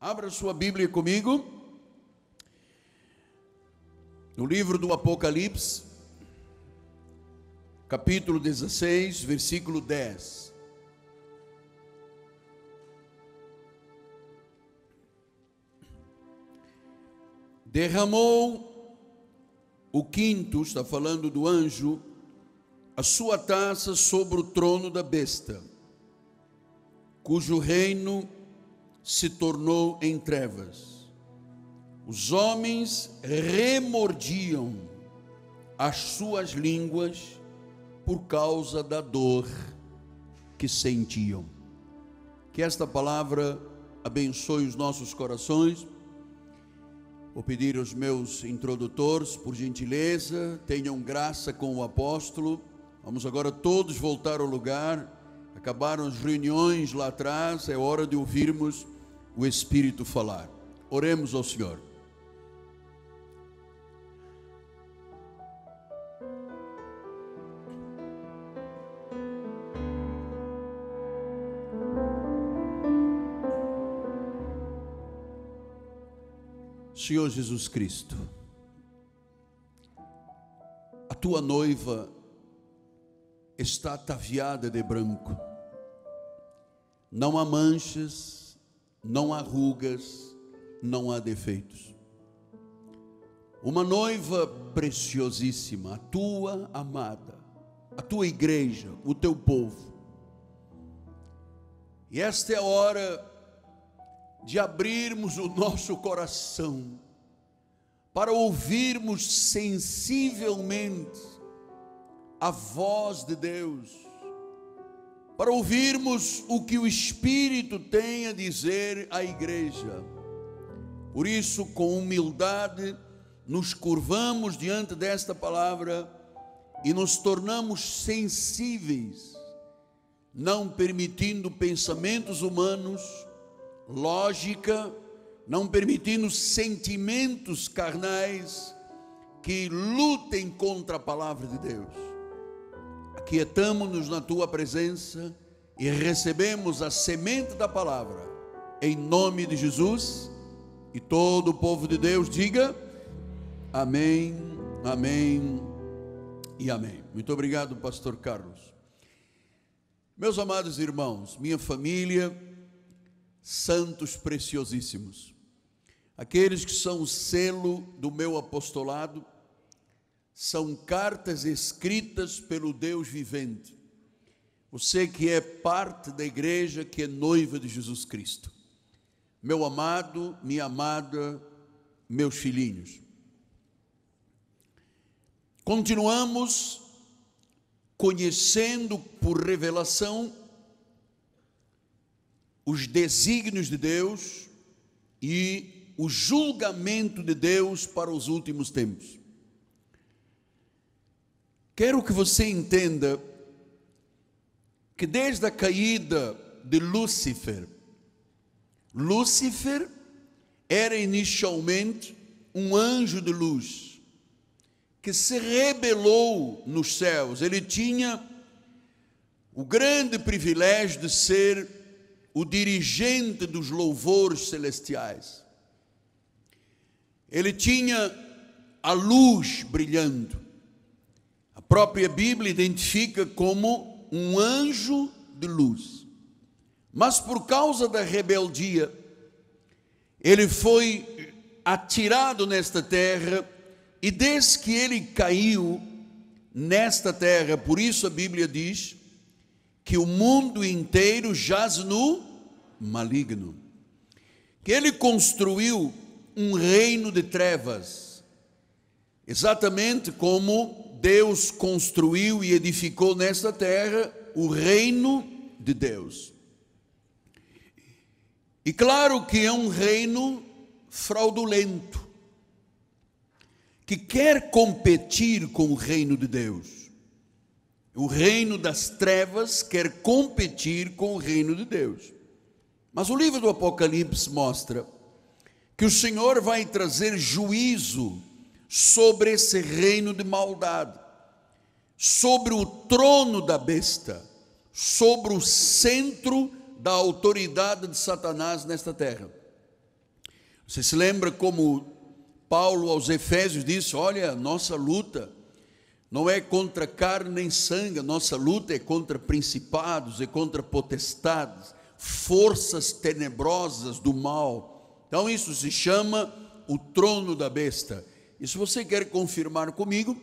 Abra sua Bíblia comigo, no livro do Apocalipse, capítulo 16, versículo 10. Derramou o quinto, está falando do anjo, a sua taça sobre o trono da besta, cujo reino se tornou em trevas. Os homens remordiam as suas línguas por causa da dor que sentiam. Que esta palavra abençoe os nossos corações. Vou pedir aos meus introdutores, por gentileza, tenham graça com o apóstolo. Vamos agora todos voltar ao lugar. Acabaram as reuniões lá atrás, é hora de ouvirmos o Espírito falar. Oremos ao Senhor. Senhor Jesus Cristo, a tua noiva está ataviada de branco. Não há manchas, não há rugas, não há defeitos. Uma noiva preciosíssima, a tua amada, a tua igreja, o teu povo. E esta é a hora de abrirmos o nosso coração para ouvirmos sensivelmente a voz de Deus, para ouvirmos o que o Espírito tem a dizer à igreja. Por isso, com humildade, nos curvamos diante desta palavra e nos tornamos sensíveis, não permitindo pensamentos humanos, lógica, não permitindo sentimentos carnais que lutem contra a palavra de Deus. Aquietamo-nos na tua presença e recebemos a semente da palavra, em nome de Jesus. E todo o povo de Deus diga amém, amém e amém. Muito obrigado, pastor Carlos. Meus amados irmãos, minha família, santos preciosíssimos, aqueles que são o selo do meu apostolado, são cartas escritas pelo Deus vivente. Você que é parte da igreja, que é noiva de Jesus Cristo. Meu amado, minha amada, meus filhinhos. Continuamos conhecendo por revelação os desígnios de Deus e o julgamento de Deus para os últimos tempos. Quero que você entenda que desde a caída de Lúcifer era inicialmente um anjo de luz que se rebelou nos céus. Ele tinha o grande privilégio de ser o dirigente dos louvores celestiais. Ele tinha a luz brilhando. A própria Bíblia identifica como um anjo de luz. Mas por causa da rebeldia, ele foi atirado nesta terra, e desde que ele caiu nesta terra, por isso a Bíblia diz que o mundo inteiro jaz no maligno, que ele construiu um reino de trevas, exatamente como Deus construiu e edificou nesta terra o reino de Deus. E claro que é um reino fraudulento, que quer competir com o reino de Deus. O reino das trevas quer competir com o reino de Deus. Mas o livro do Apocalipse mostra que o Senhor vai trazer juízo sobre esse reino de maldade, sobre o trono da besta, sobre o centro da autoridade de Satanás nesta terra. Você se lembra como Paulo aos Efésios disse: olha, nossa luta não é contra carne nem sangue, a nossa luta é contra principados, é contra potestades, forças tenebrosas do mal. Então isso se chama o trono da besta. E se você quer confirmar comigo,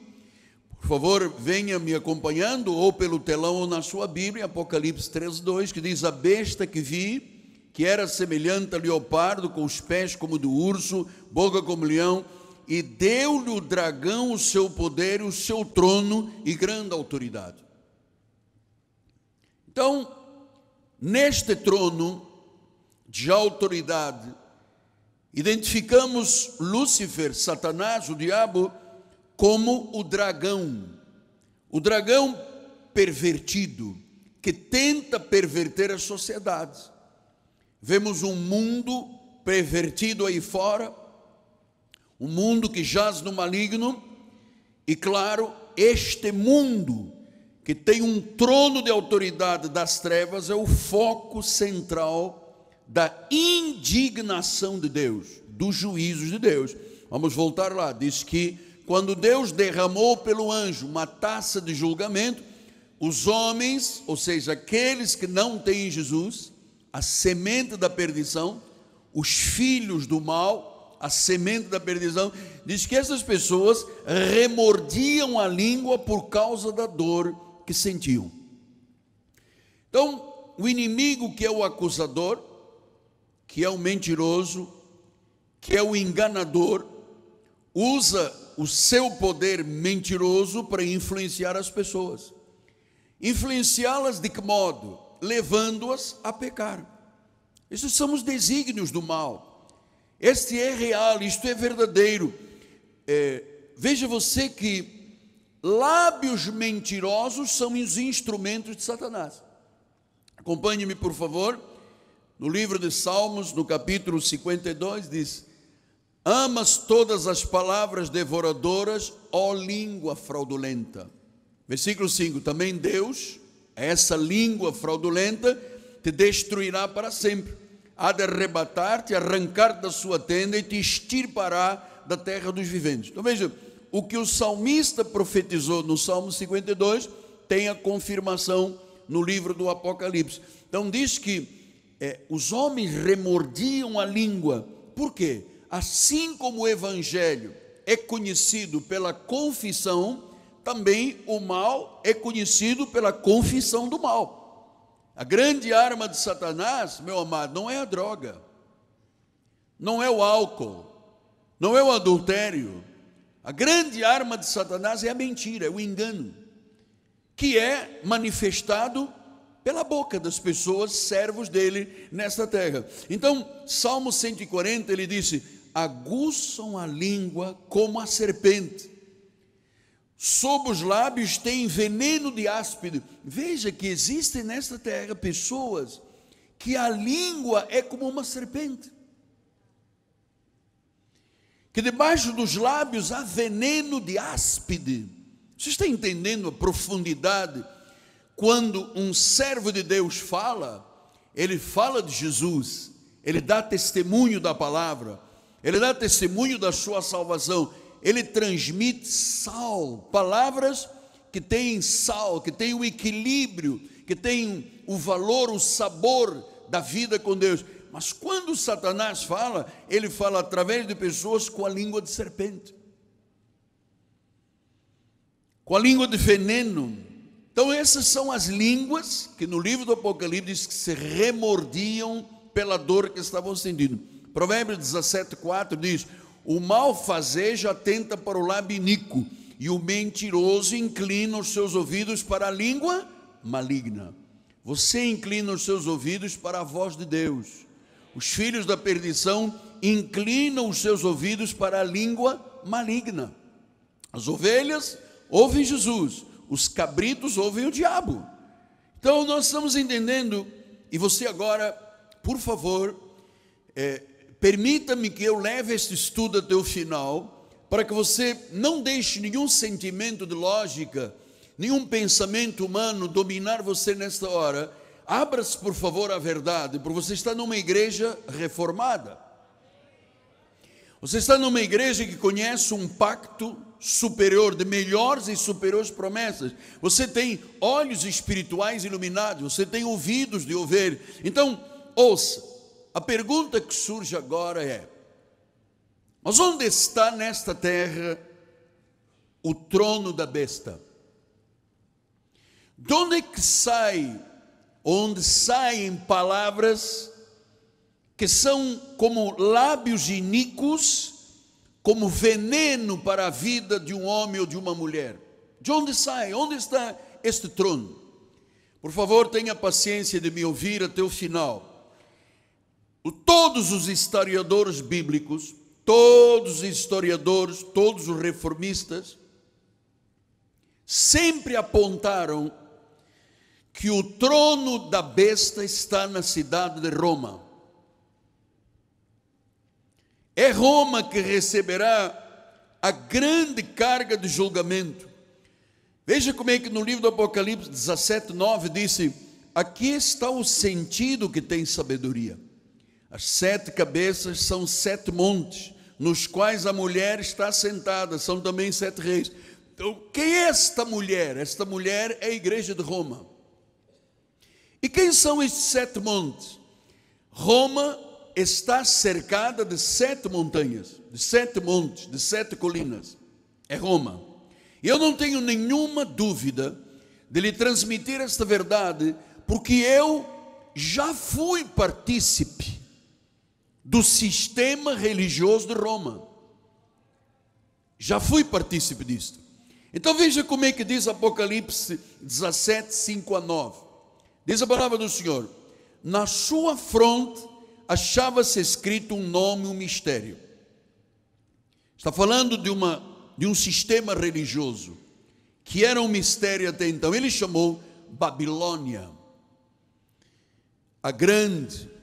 por favor, venha me acompanhando, ou pelo telão ou na sua Bíblia, Apocalipse 3:2, que diz: a besta que vi, que era semelhante a leopardo, com os pés como do urso, boca como leão, e deu-lhe o dragão o seu poder, o seu trono e grande autoridade. Então, neste trono de autoridade, identificamos Lúcifer, Satanás, o diabo, como o dragão pervertido, que tenta perverter as sociedades. Vemos um mundo pervertido aí fora, um mundo que jaz no maligno, e claro, este mundo que tem um trono de autoridade das trevas é o foco central da indignação de Deus, dos juízos de Deus. Vamos voltar lá, diz que quando Deus derramou pelo anjo uma taça de julgamento, os homens, ou seja, aqueles que não têm Jesus, a semente da perdição, os filhos do mal, a semente da perdição, diz que essas pessoas remordiam a língua por causa da dor que sentiam. Então, o inimigo, que é o acusador, que é o mentiroso, que é o enganador, usa o seu poder mentiroso para influenciar as pessoas. Influenciá-las de que modo? Levando-as a pecar. Esses são os desígnios do mal. Este é real, isto é verdadeiro. Veja você que lábios mentirosos são os instrumentos de Satanás. Acompanhe-me, por favor, no livro de Salmos, no capítulo 52, diz: amas todas as palavras devoradoras, ó língua fraudulenta. Versículo 5, também Deus, essa língua fraudulenta, te destruirá para sempre, há de arrebatar-te, arrancar da sua tenda e te extirpará da terra dos viventes. Então veja, o que o salmista profetizou no Salmo 52, tem a confirmação no livro do Apocalipse. Então diz que os homens remordiam a língua. Por quê? Assim como o evangelho é conhecido pela confissão, também o mal é conhecido pela confissão do mal. A grande arma de Satanás, meu amado, não é a droga, não é o álcool, não é o adultério. A grande arma de Satanás é a mentira, é o engano, que é manifestado pela boca das pessoas, servos dele nesta terra. Então, Salmo 140, ele disse: aguçam a língua como a serpente, sob os lábios tem veneno de áspide. Veja que existem nesta terra pessoas que a língua é como uma serpente, que debaixo dos lábios há veneno de áspide. Você está entendendo a profundidade? Quando um servo de Deus fala, ele fala de Jesus, ele dá testemunho da palavra, ele dá testemunho da sua salvação, ele transmite sal, palavras que têm sal, que têm o equilíbrio, que têm o valor, o sabor da vida com Deus. Mas quando Satanás fala, ele fala através de pessoas com a língua de serpente, com a língua de veneno. Então essas são as línguas que no livro do Apocalipse diz que se remordiam pela dor que estavam sentindo. Provérbios 17:4 diz: o malfazejo atenta para o lábio iníquo, e o mentiroso inclina os seus ouvidos para a língua maligna. Você inclina os seus ouvidos para a voz de Deus. Os filhos da perdição inclinam os seus ouvidos para a língua maligna. As ovelhas ouvem Jesus, os cabritos ouvem o diabo. Então nós estamos entendendo. E você agora, por favor, permita-me que eu leve este estudo até o final, para que você não deixe nenhum sentimento de lógica, nenhum pensamento humano dominar você nesta hora. Abra-se, por favor, à verdade, porque você está numa igreja reformada. Você está numa igreja que conhece um pacto superior, de melhores e superiores promessas. Você tem olhos espirituais iluminados, você tem ouvidos de ouvir. Então, ouça, a pergunta que surge agora é: mas onde está nesta terra o trono da besta? De onde é que sai, onde saem palavras que são como lábios iníquos, como veneno para a vida de um homem ou de uma mulher? De onde sai? Onde está este trono? Por favor, tenha paciência de me ouvir até o final. Todos os historiadores bíblicos, todos os historiadores, todos os reformistas, sempre apontaram que o trono da besta está na cidade de Roma. É Roma que receberá a grande carga de julgamento. Veja como é que no livro do Apocalipse 17:9 disse: aqui está o sentido que tem sabedoria. As 7 cabeças são 7 montes, nos quais a mulher está sentada, são também 7 reis. Então, quem é esta mulher? Esta mulher é a igreja de Roma. E quem são estes 7 montes? Roma está cercada de 7 montanhas, de 7 montes, de 7 colinas. É Roma. E eu não tenho nenhuma dúvida de lhe transmitir esta verdade, porque eu já fui partícipe do sistema religioso de Roma. Já fui partícipe disto. Então veja como é que diz Apocalipse 17, 5-9. Diz a palavra do Senhor: na sua fronte achava-se escrito um nome, um mistério. Está falando de um sistema religioso, que era um mistério até então. Ele chamou Babilônia, a grande.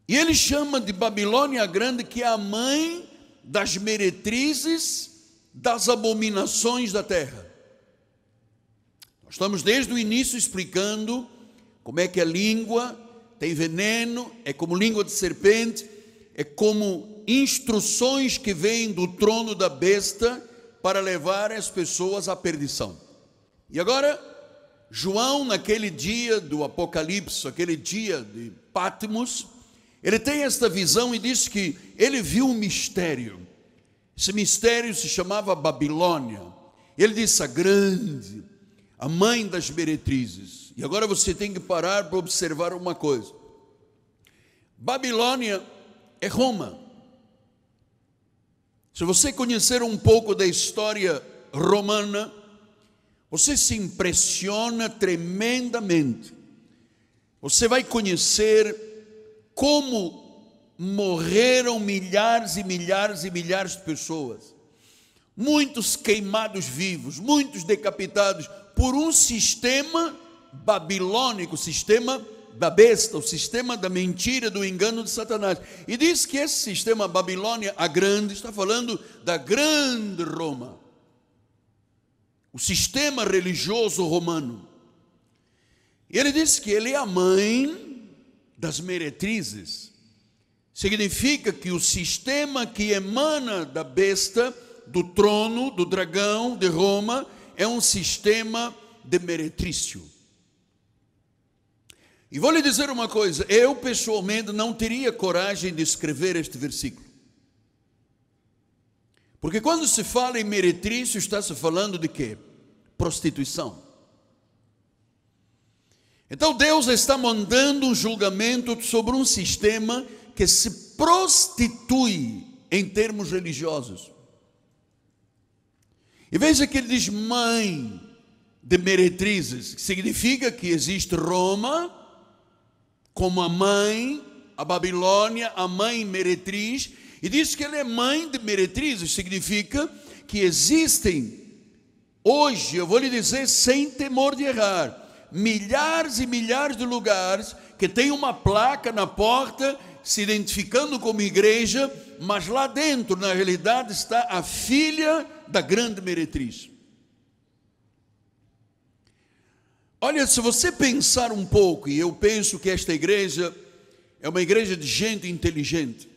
E ele chama de Babilônia a grande, que é a mãe das meretrizes, das abominações da terra. Nós estamos desde o início explicando como é que a língua tem veneno, é como língua de serpente, é como instruções que vêm do trono da besta para levar as pessoas à perdição. E agora, João, naquele dia do Apocalipse, aquele dia de Patmos, ele tem esta visão e diz que ele viu um mistério. Esse mistério se chamava Babilônia. Ele disse: a grande, a mãe das meretrizes. E agora você tem que parar para observar uma coisa. Babilônia é Roma. Se você conhecer um pouco da história romana, você se impressiona tremendamente. Você vai conhecer como morreram milhares e milhares e milhares de pessoas. Muitos queimados vivos, muitos decapitados por um sistema babilônico, o sistema da besta, o sistema da mentira, do engano de Satanás. E diz que esse sistema Babilônia, a grande, está falando da grande Roma, o sistema religioso romano. E ele diz que ele é a mãe das meretrizes. Significa que o sistema que emana da besta, do trono, do dragão de Roma, é um sistema de meretrício. E vou lhe dizer uma coisa: eu pessoalmente não teria coragem de escrever este versículo. Porque quando se fala em meretrício, está se falando de quê? Prostituição. Então Deus está mandando um julgamento sobre um sistema que se prostitui em termos religiosos. E veja que ele diz mãe de meretrizes, que significa que existe Roma como a mãe, a Babilônia, a mãe meretriz, e diz que ele é mãe de meretrizes, significa que existem hoje, eu vou lhe dizer sem temor de errar, milhares e milhares de lugares que tem uma placa na porta se identificando como igreja, mas lá dentro, na realidade, está a filha da grande meretriz. Olha, se você pensar um pouco, e eu penso que esta igreja é uma igreja de gente inteligente.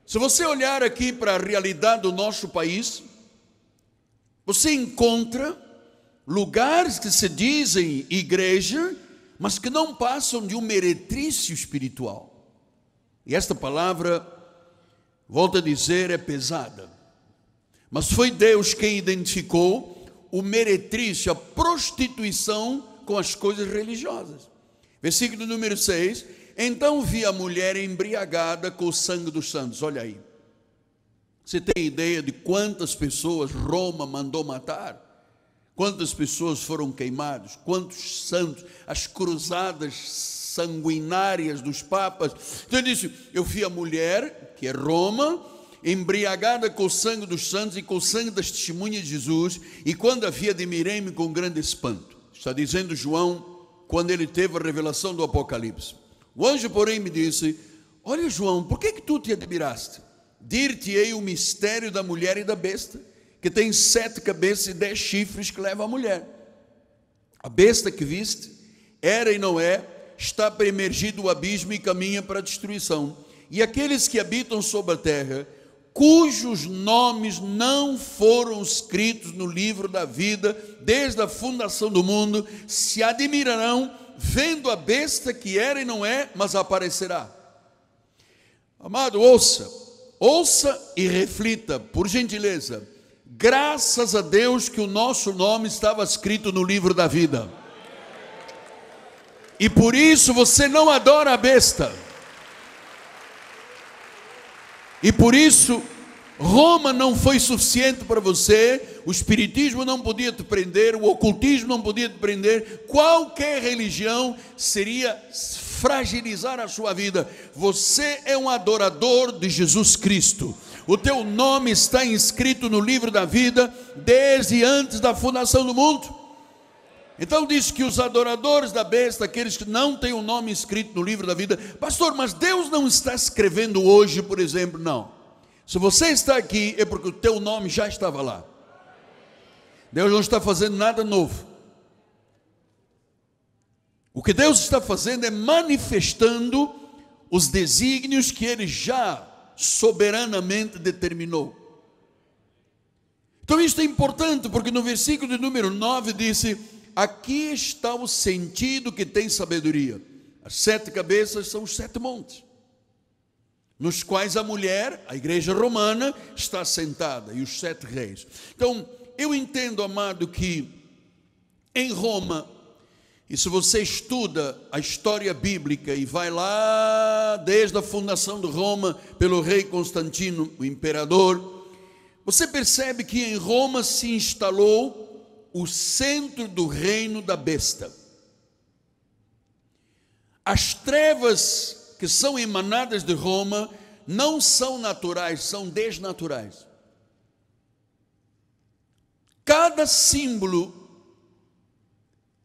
Se você olhar aqui para a realidade do nosso país, você encontra lugares que se dizem igreja, mas que não passam de um meretrício espiritual. E esta palavra, volto a dizer, é pesada. Mas foi Deus quem identificou o meretrício, a prostituição com as coisas religiosas. Versículo número 6. Então vi a mulher embriagada com o sangue dos santos. Olha aí. Você tem ideia de quantas pessoas Roma mandou matar? Quantas pessoas foram queimadas? Quantos santos? As cruzadas sanguinárias dos papas. Então ele disse, eu vi a mulher, que é Roma, embriagada com o sangue dos santos e com o sangue das testemunhas de Jesus, e quando a vi, admirei-me com grande espanto. Está dizendo João, quando ele teve a revelação do Apocalipse. O anjo, porém, me disse, olha João, por que tu te admiraste? Dir-te-ei o mistério da mulher e da besta, que tem 7 cabeças e 10 chifres que leva a mulher. A besta que viste, era e não é, está para emergir do abismo e caminha para a destruição. E aqueles que habitam sobre a terra, cujos nomes não foram escritos no livro da vida, desde a fundação do mundo, se admirarão, vendo a besta que era e não é, mas aparecerá. Amado, ouça e reflita, por gentileza. Graças a Deus que o nosso nome estava escrito no livro da vida. E por isso você não adora a besta. E por isso Roma não foi suficiente para você, o espiritismo não podia te prender, o ocultismo não podia te prender, qualquer religião seria fragilizar a sua vida. Você é um adorador de Jesus Cristo. O teu nome está inscrito no livro da vida desde antes da fundação do mundo. Então diz que os adoradores da besta, aqueles que não têm o nome escrito no livro da vida, pastor, mas Deus não está escrevendo hoje, por exemplo, não. Se você está aqui é porque o teu nome já estava lá. Deus não está fazendo nada novo. O que Deus está fazendo é manifestando os desígnios que Ele já soberanamente determinou. Então isto é importante, porque no versículo de número 9 disse, aqui está o sentido que tem sabedoria. As 7 cabeças são os 7 montes, nos quais a mulher, a igreja romana, está sentada, e os 7 reis. Então, eu entendo, amado, que em Roma, e se você estuda a história bíblica e vai lá desde a fundação de Roma pelo rei Constantino, o imperador, você percebe que em Roma se instalou o centro do reino da besta. As trevas que são emanadas de Roma não são naturais, são desnaturais. Cada símbolo,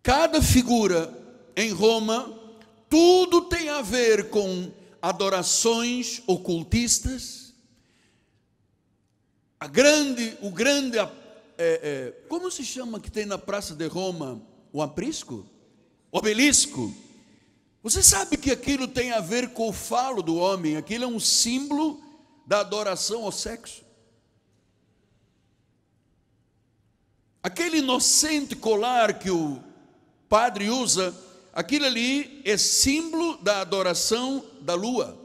cada figura em Roma, tudo tem a ver com adorações ocultistas. Como se chama que tem na praça de Roma? O aprisco? O obelisco. Você sabe que aquilo tem a ver com o falo do homem, aquilo é um símbolo da adoração ao sexo. Aquele inocente colar que o padre usa, aquilo ali é símbolo da adoração da lua.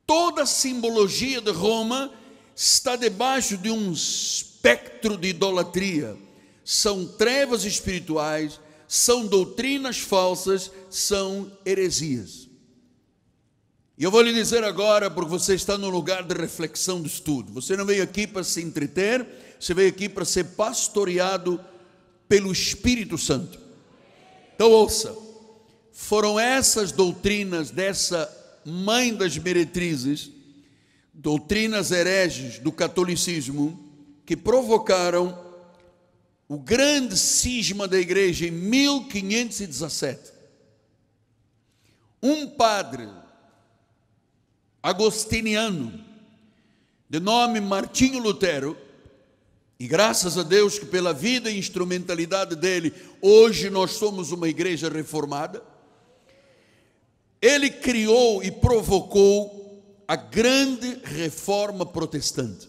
Toda a simbologia de Roma está debaixo de um espectro de idolatria. São trevas espirituais, são doutrinas falsas, são heresias. E eu vou lhe dizer agora, porque você está no lugar de reflexão, de estudo. Você não veio aqui para se entreter, você veio aqui para ser pastoreado pelo Espírito Santo. Então ouça, foram essas doutrinas dessa mãe das meretrizes, doutrinas hereges do catolicismo, que provocaram o grande cisma da igreja em 1517. Um padre agostiniano, de nome Martinho Lutero, e graças a Deus que pela vida e instrumentalidade dele, hoje nós somos uma igreja reformada, ele criou e provocou a grande reforma protestante.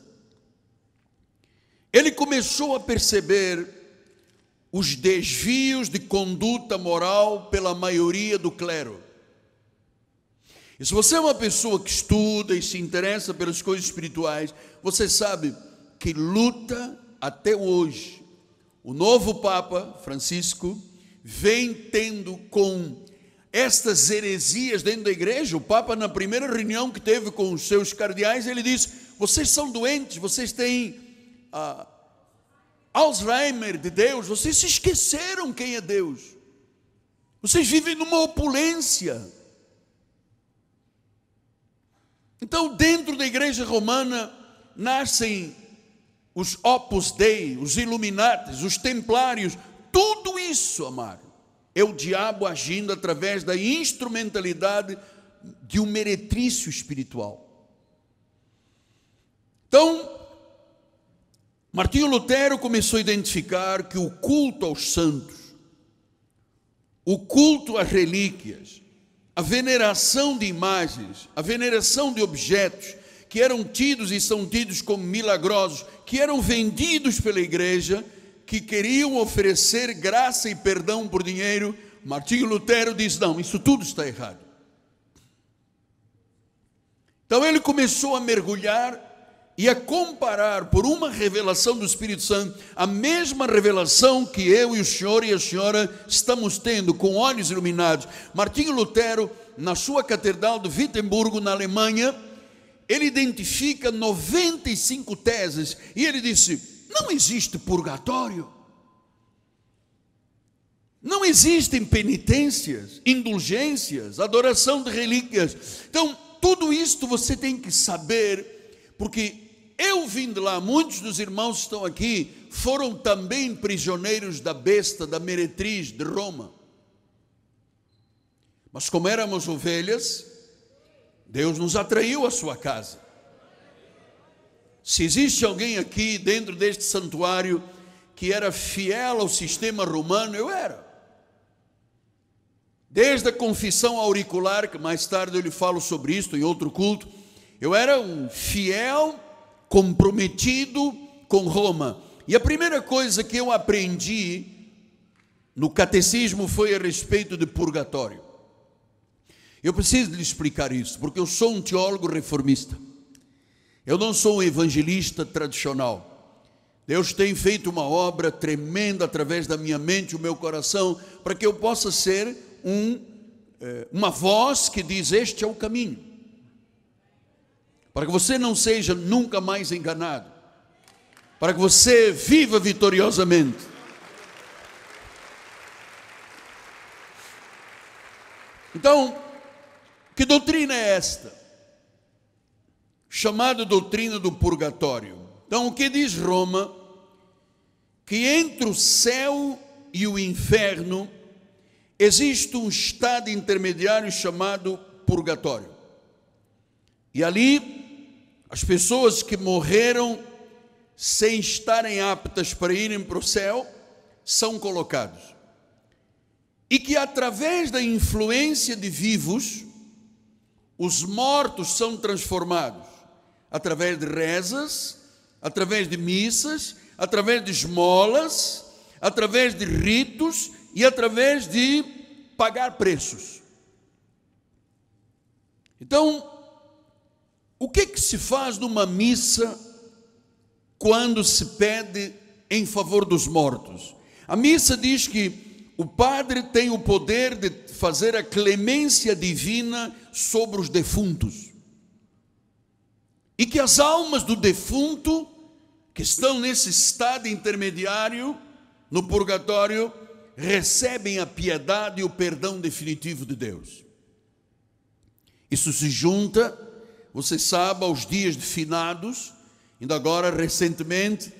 Ele começou a perceber os desvios de conduta moral pela maioria do clero. E se você é uma pessoa que estuda e se interessa pelas coisas espirituais, você sabe que luta até hoje. O novo Papa Francisco vem tendo com estas heresias dentro da igreja. O Papa, na primeira reunião que teve com os seus cardeais, ele disse: vocês são doentes, vocês têm Alzheimer de Deus, vocês se esqueceram quem é Deus, vocês vivem numa opulência. Então, dentro da igreja romana, nascem os Opus Dei, os Illuminatis, os Templários. Tudo isso, amado, é o diabo agindo através da instrumentalidade de um meretrício espiritual. Então, Martinho Lutero começou a identificar que o culto aos santos, o culto às relíquias, a veneração de imagens, a veneração de objetos que eram tidos e são tidos como milagrosos, que eram vendidos pela igreja, que queriam oferecer graça e perdão por dinheiro, Martinho Lutero diz: não, isso tudo está errado. Então ele começou a mergulhar e a comparar, por uma revelação do Espírito Santo, a mesma revelação que eu e o senhor e a senhora estamos tendo, com olhos iluminados. Martinho Lutero, na sua catedral de Wittenberg, na Alemanha, ele identifica 95 teses, e ele disse: não existe purgatório, não existem penitências, indulgências, adoração de relíquias. Então, tudo isto você tem que saber, porque eu vim de lá, muitos dos irmãos que estão aqui foram também prisioneiros da besta, da meretriz de Roma. Mas como éramos ovelhas, Deus nos atraiu à sua casa. Se existe alguém aqui dentro deste santuário que era fiel ao sistema romano, eu era. Desde a confissão auricular, que mais tarde eu lhe falo sobre isso em outro culto, eu era um fiel comprometido com Roma. E a primeira coisa que eu aprendi no catecismo foi a respeito de purgatório. Eu preciso lhe explicar isso, porque eu sou um teólogo reformista. Eu não sou um evangelista tradicional. Deus tem feito uma obra tremenda através da minha mente e o meu coração, para que eu possa ser uma voz que diz: este é o caminho. Para que você não seja nunca mais enganado, para que você viva vitoriosamente. Então, que doutrina é esta? Chamada doutrina do purgatório. Então, o que diz Roma? Que entre o céu e o inferno existe um estado intermediário chamado purgatório. E ali, as pessoas que morreram sem estarem aptas para irem para o céu, são colocados. E que através da influência de vivos, os mortos são transformados, através de rezas, através de missas, através de esmolas, através de ritos e através de pagar preços. Então, o que se faz numa missa quando se pede em favor dos mortos? A missa diz que o padre tem o poder de fazer a clemência divina sobre os defuntos. E que as almas do defunto, que estão nesse estado intermediário, no purgatório, recebem a piedade e o perdão definitivo de Deus. Isso se junta, você sabe, aos dias de finados. Ainda agora, recentemente,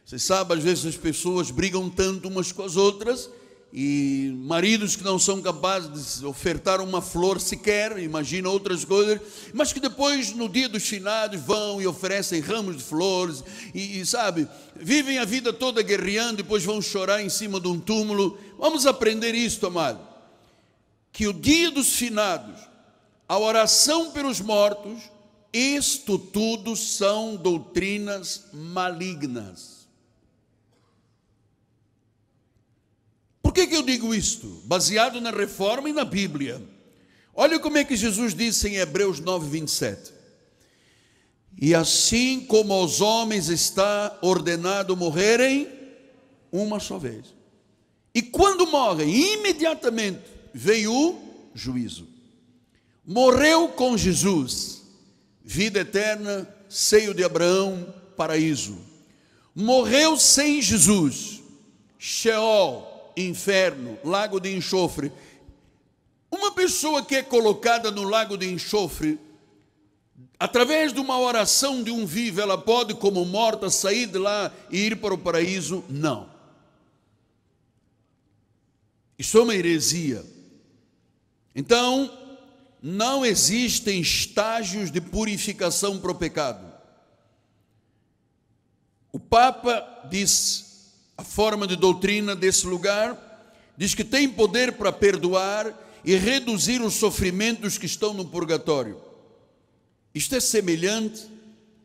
você sabe, às vezes as pessoas brigam tanto umas com as outras, e maridos que não são capazes de ofertar uma flor sequer, imagina outras coisas, mas que depois, no dia dos finados, vão e oferecem ramos de flores, e sabe, vivem a vida toda guerreando, depois vão chorar em cima de um túmulo. Vamos aprender isto, amado, que o dia dos finados, a oração pelos mortos isto tudo são doutrinas malignas. Por que eu digo isto? Baseado na Reforma e na Bíblia. Olha como é que Jesus disse em Hebreus 9, 27. E assim como aos homens está ordenado morrerem uma só vez. E quando morrem, imediatamente vem o juízo. Morreu com Jesus, vida eterna, seio de Abraão, paraíso. Morreu sem Jesus, Sheol, inferno, lago de enxofre. Uma pessoa que é colocada no lago de enxofre, através de uma oração de um vivo, ela pode, como morta, sair de lá e ir para o paraíso? Não. Isso é uma heresia. Então, não existem estágios de purificação para o pecado. O Papa disse, a forma de doutrina desse lugar, diz que tem poder para perdoar e reduzir os sofrimentos que estão no purgatório. Isto é semelhante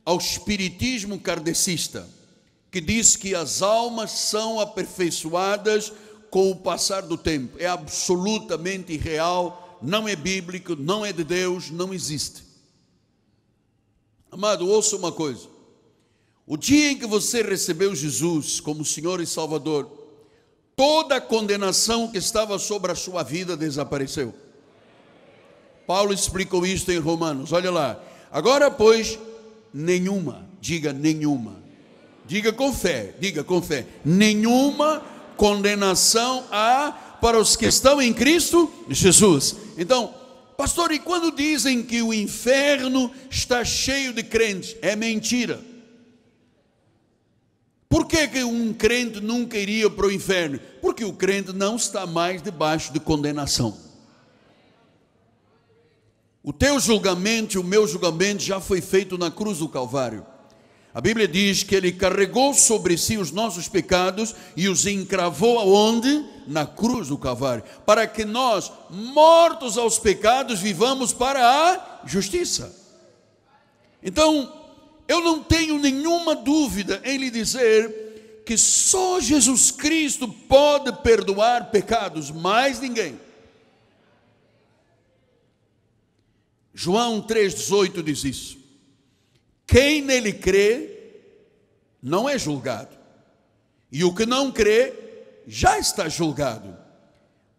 ao espiritismo kardecista, que diz que as almas são aperfeiçoadas com o passar do tempo. É absolutamente irreal, não é bíblico, não é de Deus, não existe. Amado, ouça uma coisa. O dia em que você recebeu Jesus como Senhor e Salvador, toda a condenação que estava sobre a sua vida desapareceu. Paulo explicou isto em Romanos, olha lá. Agora, pois, nenhuma, diga com fé, nenhuma condenação há para os que estão em Cristo Jesus. Então, pastor, e quando dizem que o inferno está cheio de crentes? É mentira. Por que um crente nunca iria para o inferno? Porque o crente não está mais debaixo de condenação. O teu julgamento e o meu julgamento já foi feito na cruz do Calvário. A Bíblia diz que Ele carregou sobre si os nossos pecados e os encravou aonde? Na cruz do Calvário. Para que nós, mortos aos pecados, vivamos para a justiça. Então, eu não tenho nenhuma dúvida em lhe dizer que só Jesus Cristo pode perdoar pecados, mais ninguém. João 3,18 diz isso. Quem nele crê não é julgado, e o que não crê já está julgado,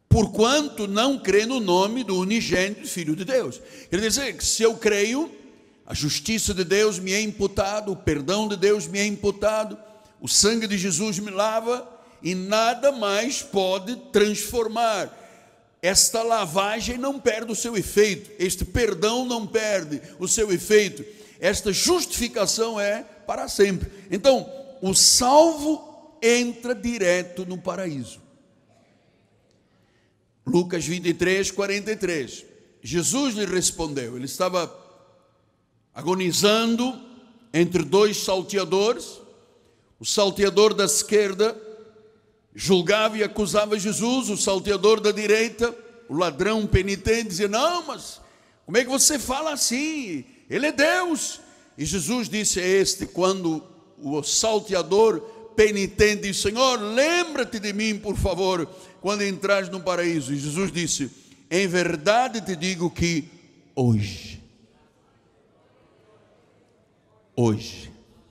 porquanto não crê no nome do unigênito Filho de Deus. Quer dizer que se eu creio, a justiça de Deus me é imputado, o perdão de Deus me é imputado, o sangue de Jesus me lava, e nada mais pode transformar. Esta lavagem não perde o seu efeito, este perdão não perde o seu efeito, esta justificação é para sempre. Então, o salvo entra direto no paraíso. Lucas 23, 43. Jesus lhe respondeu, ele estava agonizando entre dois salteadores. O salteador da esquerda julgava e acusava Jesus, o salteador da direita, o ladrão penitente, dizia, não, mas como é que você fala assim? Ele é Deus. E Jesus disse a este, quando o salteador penitente disse, Senhor, lembra-te de mim, por favor, quando entrares no paraíso. E Jesus disse, em verdade te digo que hoje,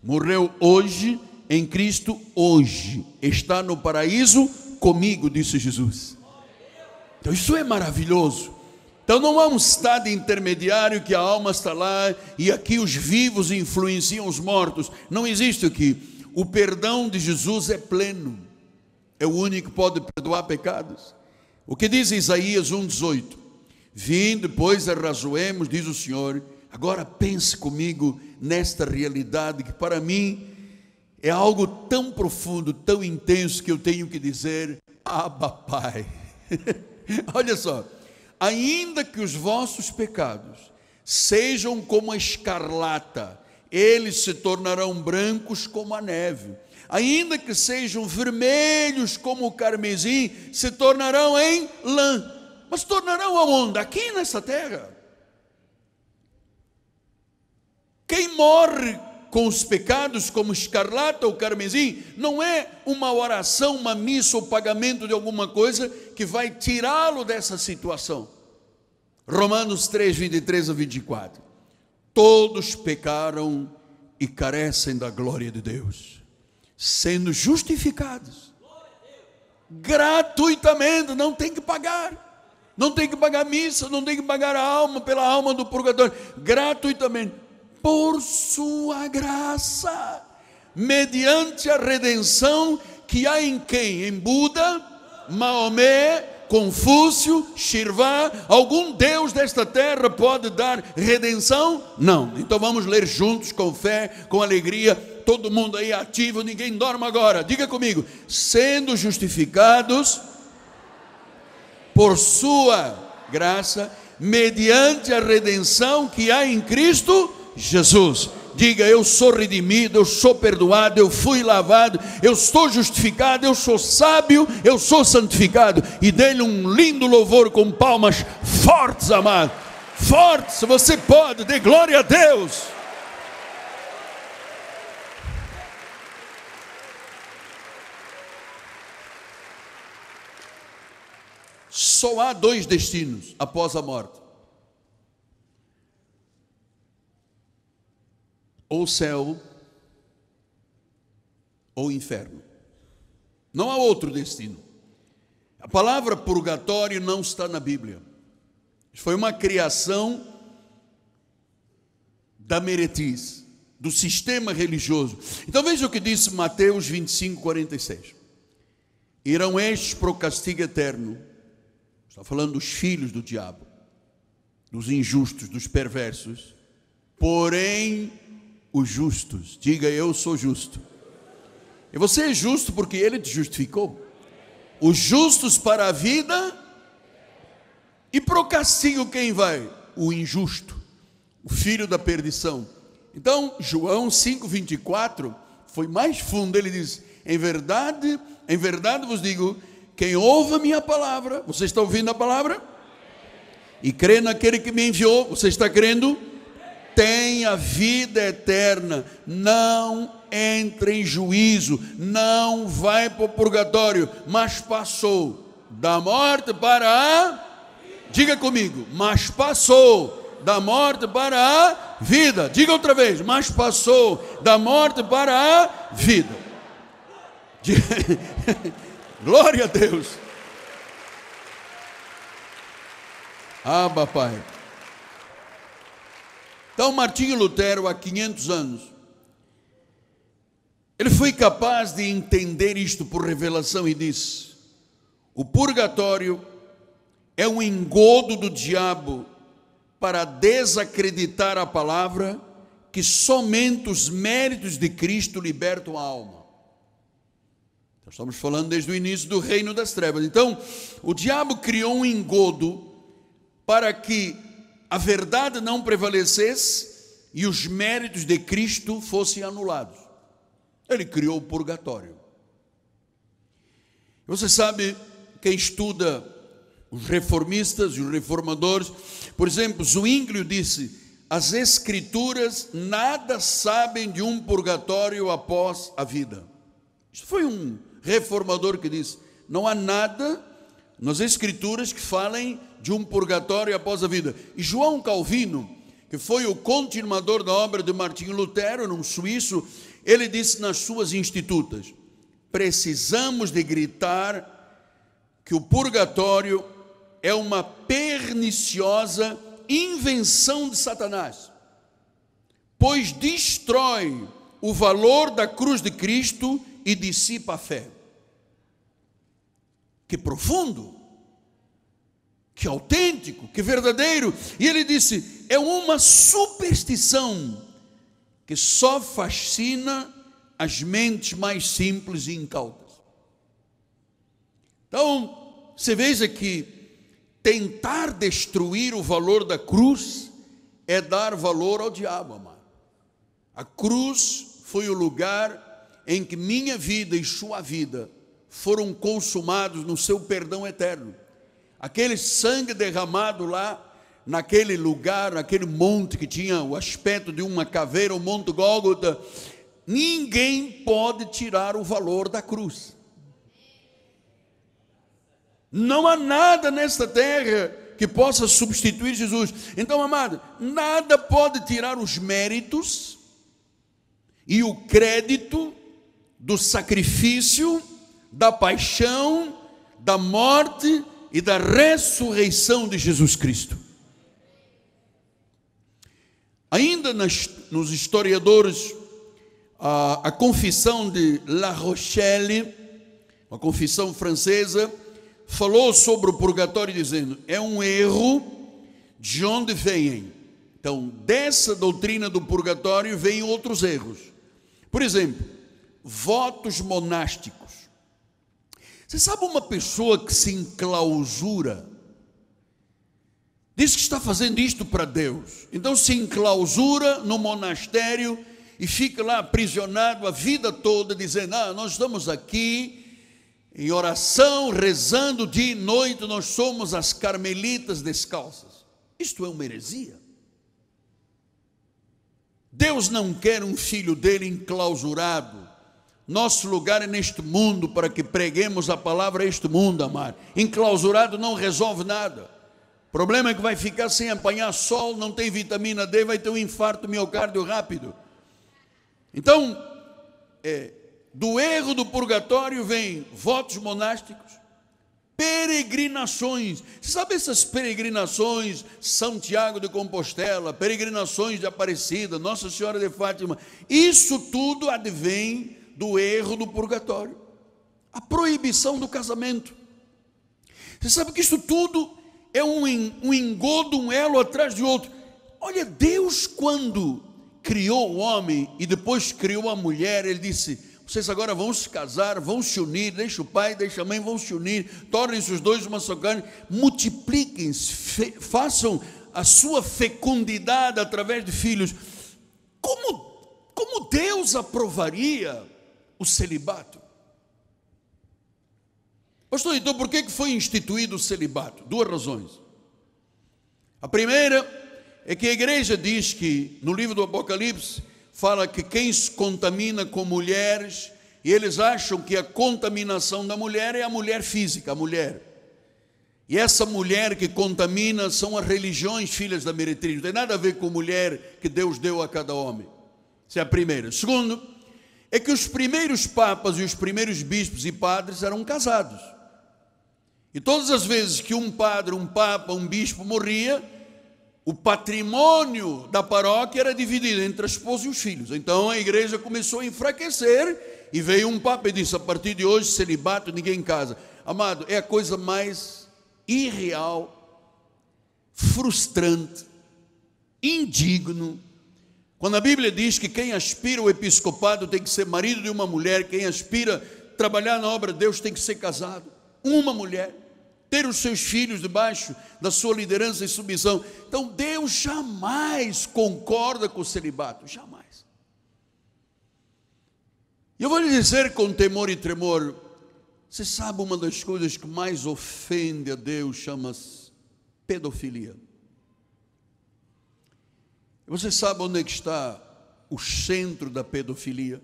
morreu hoje, em Cristo, hoje, está no paraíso comigo, disse Jesus. Então isso é maravilhoso. Então não há um estado intermediário que a alma está lá e aqui os vivos influenciam os mortos. Não existe aqui. O perdão de Jesus é pleno. É o único que pode perdoar pecados. O que diz Isaías 1,18? Vinde, pois, arrazoemos, diz o Senhor. Agora pense comigo nesta realidade que para mim é algo tão profundo, tão intenso, que eu tenho que dizer, Abba, Pai. Olha só. Ainda que os vossos pecados sejam como a escarlata, eles se tornarão brancos como a neve. Ainda que sejam vermelhos como o carmesim, se tornarão em lã. Mas tornarão aonde? Aqui nessa terra. morre com os pecados como escarlata ou carmesim, não é uma oração, uma missa ou pagamento de alguma coisa que vai tirá-lo dessa situação. Romanos 3, 23 a 24. Todos pecaram e carecem da glória de Deus, sendo justificados gratuitamente, não tem que pagar, não tem que pagar missa, não tem que pagar a alma pela alma do purgatório, gratuitamente, por sua graça, mediante a redenção que há em quem? Em Buda, Maomé, Confúcio, Shirvá. Algum Deus desta terra pode dar redenção? Não. Então vamos ler juntos, com fé, com alegria, todo mundo aí ativo, ninguém dorme agora. Diga comigo: sendo justificados por sua graça, mediante a redenção que há em Cristo Jesus. Diga: eu sou redimido, eu sou perdoado, eu fui lavado, eu estou justificado, eu sou sábio, eu sou santificado. E dê-lhe um lindo louvor com palmas fortes, amado. Fortes, você pode, dê glória a Deus. Só há dois destinos após a morte: ou céu ou inferno. Não há outro destino. A palavra purgatório não está na Bíblia. Foi uma criação da meretriz, do sistema religioso. Então veja o que disse Mateus 25, 46. Irão estes para o castigo eterno. Está falando dos filhos do diabo, dos injustos, dos perversos. Porém, os justos, diga: eu sou justo. E você é justo porque Ele te justificou. Os justos para a vida, e para o castigo quem vai? O injusto, o filho da perdição. Então João 5,24 foi mais fundo. Ele diz: em verdade vos digo, quem ouve a minha palavra, você está ouvindo a palavra? E crê naquele que me enviou, você está crendo? Tem a vida eterna, não entra em juízo, não vai para o purgatório, mas passou da morte para a... Diga comigo: mas passou da morte para a vida. Diga outra vez: mas passou da morte para a vida. Glória a Deus. Ah, papai. Então Martinho Lutero, há 500 anos, ele foi capaz de entender isto por revelação e disse: o purgatório é um engodo do diabo para desacreditar a palavra que somente os méritos de Cristo libertam a alma. Nós estamos falando desde o início do reino das trevas. Então, o diabo criou um engodo para que a verdade não prevalecesse e os méritos de Cristo fossem anulados. Ele criou o purgatório. Você sabe, quem estuda os reformistas e os reformadores, por exemplo, Zwinglio disse: as escrituras nada sabem de um purgatório após a vida. Isso foi um reformador que disse: não há nada nas escrituras que falem de um purgatório após a vida. E João Calvino, que foi o continuador da obra de Martinho Lutero, um suíço, ele disse nas suas Institutas: precisamos de gritar que o purgatório é uma perniciosa invenção de Satanás, pois destrói o valor da cruz de Cristo e dissipa a fé. Que profundo, que autêntico, que verdadeiro. E ele disse: é uma superstição que só fascina as mentes mais simples e incautas. Então, você veja que tentar destruir o valor da cruz é dar valor ao diabo, amado. A cruz foi o lugar em que minha vida e sua vida foram consumados no seu perdão eterno. Aquele sangue derramado lá naquele lugar, naquele monte que tinha o aspecto de uma caveira, o Monte Gólgota, ninguém pode tirar o valor da cruz. Não há nada nesta terra que possa substituir Jesus. Então, amado, nada pode tirar os méritos e o crédito do sacrifício, da paixão, da morte e da ressurreição de Jesus Cristo. Ainda nos historiadores, a confissão de La Rochelle, uma confissão francesa, falou sobre o purgatório dizendo, é um erro de onde vêm. Então, dessa doutrina do purgatório vêm outros erros. Por exemplo, votos monásticos. Você sabe uma pessoa que se enclausura, diz que está fazendo isto para Deus, então se enclausura no monastério e fica lá aprisionado a vida toda, dizendo, nós estamos aqui em oração, rezando dia e noite, nós somos as carmelitas descalças. Isto é uma heresia. Deus não quer um filho dele enclausurado. Nosso lugar é neste mundo, para que preguemos a palavra a este mundo, amado. Enclausurado não resolve nada. O problema é que vai ficar sem apanhar sol, não tem vitamina D, vai ter um infarto miocárdio rápido. Então, do erro do purgatório vem votos monásticos, peregrinações. Você sabe essas peregrinações, São Tiago de Compostela, peregrinações de Aparecida, Nossa Senhora de Fátima, isso tudo advém do erro do purgatório. A proibição do casamento. Você sabe que isso tudo é um engodo, um elo atrás de outro. Olha, Deus quando criou o homem e depois criou a mulher, Ele disse, vocês agora vão se casar, vão se unir, deixa o pai, deixa a mãe, vão se unir, tornem-se os dois uma só carne, multipliquem-se, façam a sua fecundidade através de filhos. Como Deus aprovaria o celibato? Pastor, então por que foi instituído o celibato? Duas razões. A primeira é que a igreja diz que, no livro do Apocalipse, fala que quem se contamina com mulheres, e eles acham que a contaminação da mulher é a mulher física, a mulher. E essa mulher que contamina são as religiões filhas da meretriz, não tem nada a ver com a mulher que Deus deu a cada homem. Essa é a primeira. Segundo, é que os primeiros papas e os primeiros bispos e padres eram casados. E todas as vezes que um padre, um papa, um bispo morria, o patrimônio da paróquia era dividido entre a esposa e os filhos. Então a igreja começou a enfraquecer e veio um papa e disse, a partir de hoje celibato, ninguém casa. Amado, é a coisa mais irreal, frustrante, indigno. Quando a Bíblia diz que quem aspira ao episcopado tem que ser marido de uma mulher, quem aspira a trabalhar na obra de Deus tem que ser casado, uma mulher, ter os seus filhos debaixo da sua liderança e submissão. Então Deus jamais concorda com o celibato, jamais. E eu vou lhe dizer com temor e tremor, você sabe uma das coisas que mais ofende a Deus, chama-se pedofilia. Você sabe onde é que está o centro da pedofilia?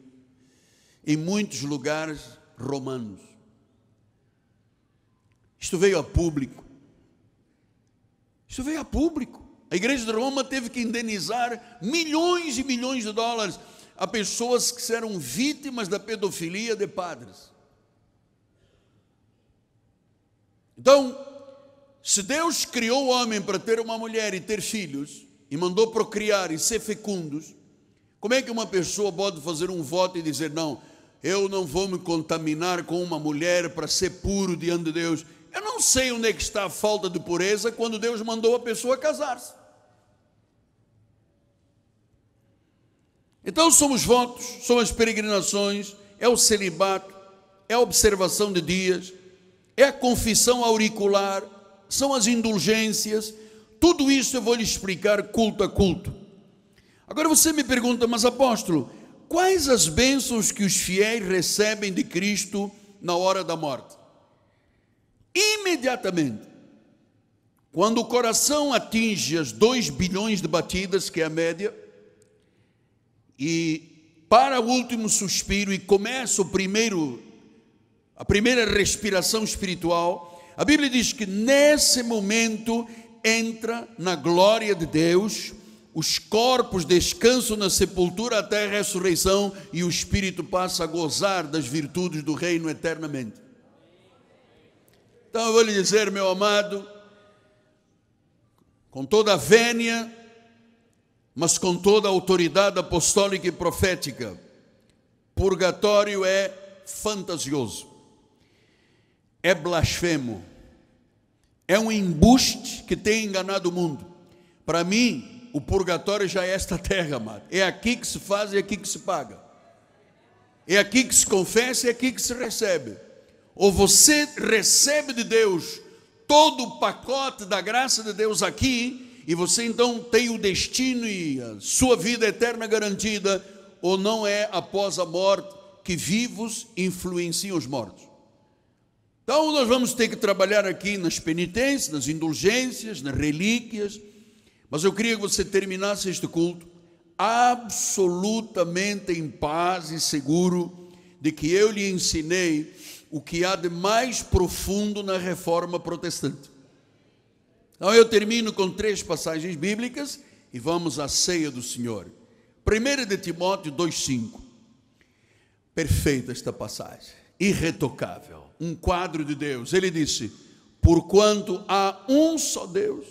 Em muitos lugares romanos. Isto veio a público. Isto veio a público. A igreja de Roma teve que indenizar milhões e milhões de dólares a pessoas que eram vítimas da pedofilia de padres. Então, se Deus criou o homem para ter uma mulher e ter filhos, e mandou procriar e ser fecundos, como é que uma pessoa pode fazer um voto e dizer, não, eu não vou me contaminar com uma mulher para ser puro diante de Deus? Eu não sei onde é que está a falta de pureza quando Deus mandou a pessoa casar-se. Então são os votos, são as peregrinações, é o celibato, é a observação de dias, é a confissão auricular, são as indulgências. Tudo isso eu vou lhe explicar culto a culto. Agora você me pergunta, mas apóstolo, quais as bênçãos que os fiéis recebem de Cristo na hora da morte? Imediatamente, Quando o coração atinge as 2 bilhões de batidas, que é a média, e para o último suspiro e começa a primeira respiração espiritual, a Bíblia diz que nesse momento entra na glória de Deus, os corpos descansam na sepultura até a ressurreição e o espírito passa a gozar das virtudes do reino eternamente. Então eu vou lhe dizer, meu amado, com toda a vénia, mas com toda a autoridade apostólica e profética, purgatório é fantasioso, é blasfemo, é um embuste que tem enganado o mundo. Para mim, o purgatório já é esta terra, amado. É aqui que se faz e é aqui que se paga. É aqui que se confessa e é aqui que se recebe. Ou você recebe de Deus todo o pacote da graça de Deus aqui, e você então tem o destino e a sua vida eterna garantida, ou não é após a morte que vivos influenciam os mortos. Então nós vamos ter que trabalhar aqui nas penitências, nas indulgências, nas relíquias, mas eu queria que você terminasse este culto absolutamente em paz e seguro de que eu lhe ensinei o que há de mais profundo na reforma protestante. Então eu termino com 3 passagens bíblicas e vamos à ceia do Senhor. 1 de Timóteo 2,5. Perfeita esta passagem, irretocável, um quadro de Deus. Ele disse: porquanto há um só Deus,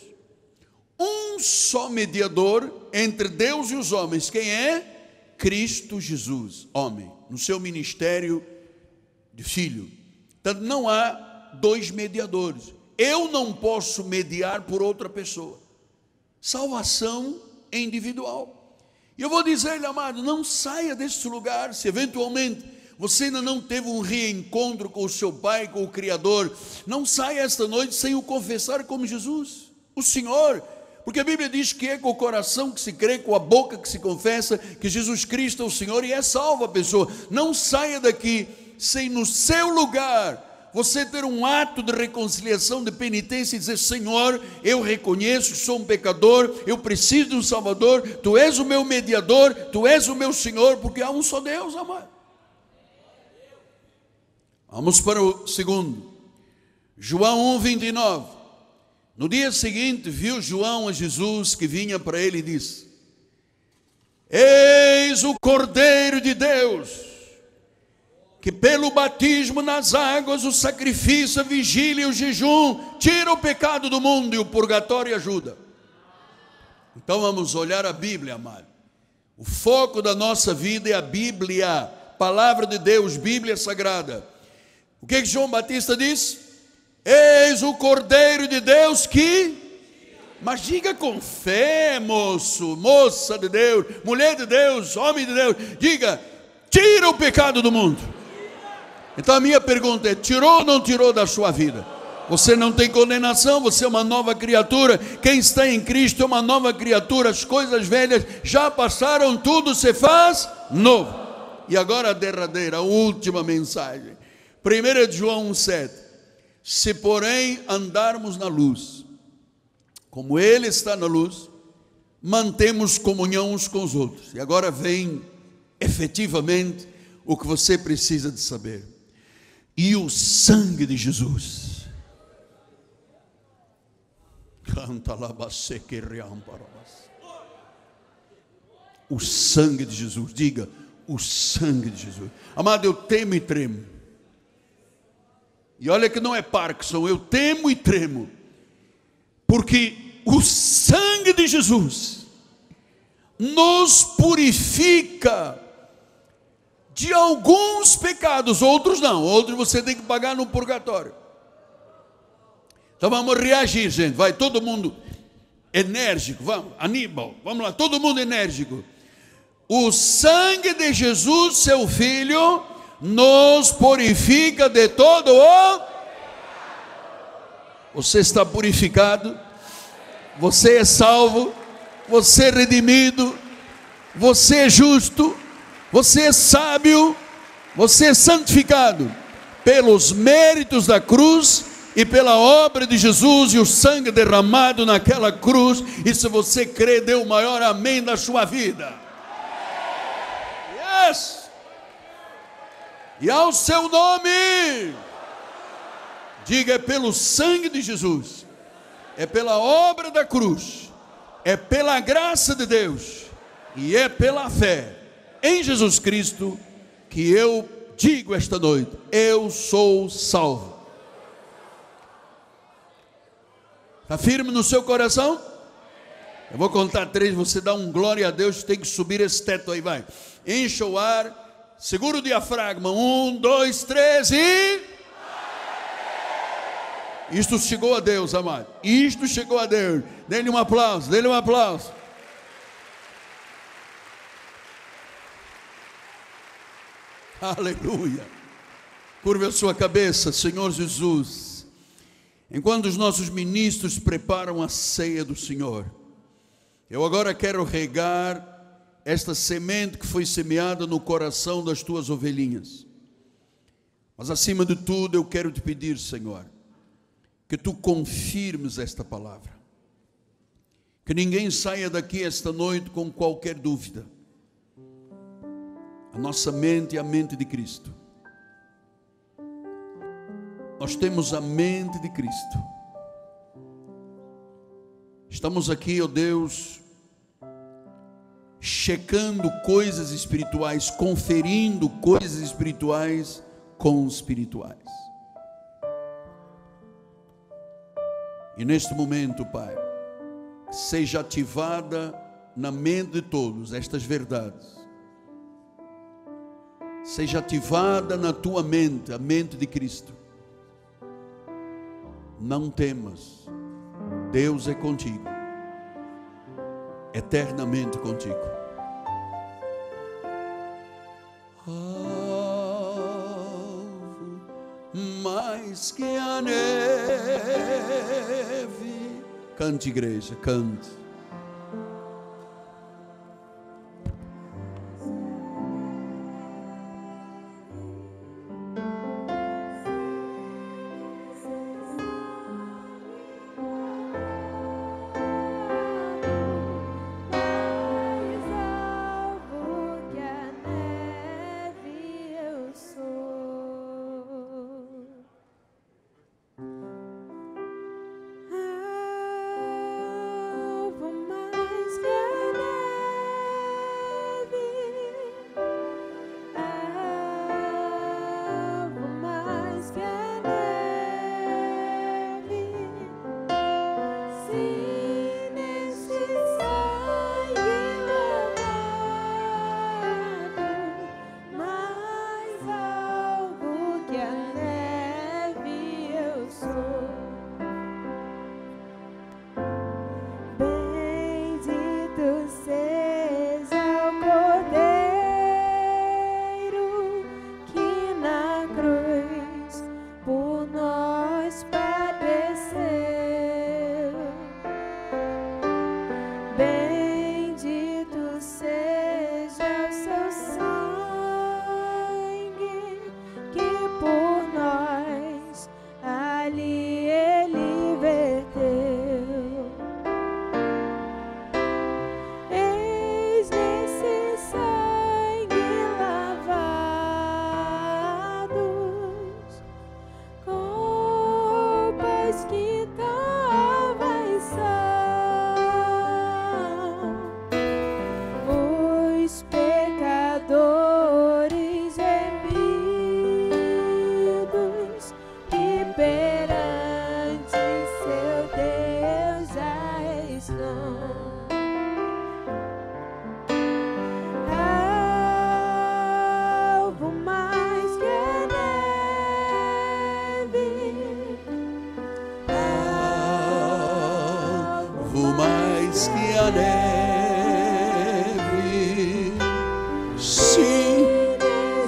um só mediador entre Deus e os homens. Quem é? Cristo Jesus, homem, no seu ministério de filho. Portanto, não há 2 mediadores. Eu não posso mediar por outra pessoa. Salvação é individual. E eu vou dizer-lhe, amado, não saia deste lugar, se eventualmente você ainda não teve um reencontro com o seu Pai, com o Criador, não saia esta noite sem o confessar como Jesus, o Senhor. Porque a Bíblia diz que é com o coração que se crê, com a boca que se confessa que Jesus Cristo é o Senhor, e é salva a pessoa. Não saia daqui sem no seu lugar você ter um ato de reconciliação, de penitência e dizer: Senhor, eu reconheço que sou um pecador, eu preciso de um Salvador, Tu és o meu mediador, Tu és o meu Senhor, porque há um só Deus, amado. Vamos para o segundo, João 1:29. No dia seguinte viu João a Jesus que vinha para ele e disse: eis o Cordeiro de Deus, que pelo batismo nas águas, o sacrifício, a vigília e o jejum tira o pecado do mundo, e o purgatório ajuda. Então vamos olhar a Bíblia, amado. O foco da nossa vida é a Bíblia, palavra de Deus, Bíblia Sagrada. O que João Batista diz? Eis o Cordeiro de Deus que... Mas diga com fé, moço, moça de Deus, mulher de Deus, homem de Deus, diga: tira o pecado do mundo. Então a minha pergunta é: tirou ou não tirou da sua vida? Você não tem condenação, você é uma nova criatura. Quem está em Cristo é uma nova criatura. As coisas velhas já passaram, tudo se faz novo. E agora a derradeira, a última mensagem, 1 João 1,7. Se porém andarmos na luz, como Ele está na luz, mantemos comunhão uns com os outros. E agora vem efetivamente o que você precisa de saber. E o sangue de Jesus, o sangue de Jesus, diga: o sangue de Jesus. Amado, eu temo e tremo. E olha que não é Parkinson, eu temo e tremo, porque o sangue de Jesus nos purifica de alguns pecados, outros não, outros você tem que pagar no purgatório. Então vamos reagir, gente, vai todo mundo enérgico, vamos, Aníbal, vamos lá, todo mundo enérgico. O sangue de Jesus, seu Filho, nos purifica de todo o... Você está purificado, você é salvo, você é redimido, você é justo, você é sábio, você é santificado pelos méritos da cruz, e pela obra de Jesus e o sangue derramado naquela cruz. E se você crê, dê o maior amém da sua vida. Yes! E ao seu nome, diga: é pelo sangue de Jesus, é pela obra da cruz, é pela graça de Deus e é pela fé em Jesus Cristo que eu digo esta noite: eu sou salvo. Está firme no seu coração? Eu vou contar 3, você dá um glória a Deus, tem que subir esse teto aí, vai. Encha o ar, segura o diafragma, 1, 2, 3 e... Isto chegou a Deus, amado. Isto chegou a Deus. Dê-lhe um aplauso, dê-lhe um aplauso. Aleluia. Curva a sua cabeça, Senhor Jesus. Enquanto os nossos ministros preparam a ceia do Senhor, eu agora quero regar esta semente que foi semeada no coração das tuas ovelhinhas. Mas acima de tudo eu quero te pedir, Senhor, que tu confirmes esta palavra. Que ninguém saia daqui esta noite com qualquer dúvida. A nossa mente é a mente de Cristo. Nós temos a mente de Cristo. Estamos aqui, ó Deus, checando coisas espirituais, conferindo coisas espirituais com espirituais. E neste momento, Pai, seja ativada na mente de todos estas verdades. Seja ativada na tua mente, a mente de Cristo. Não temas, Deus é contigo, eternamente contigo. Mais que a neve. Cante, igreja, cante.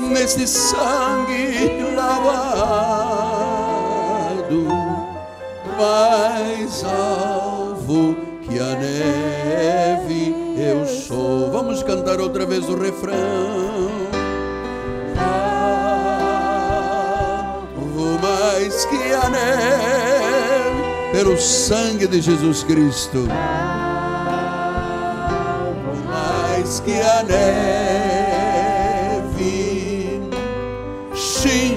Nesse sangue lavado, mais alvo que a neve eu sou. Vamos cantar outra vez o refrão. Alvo mais que a neve pelo sangue de Jesus Cristo. Mais que a neve, sim,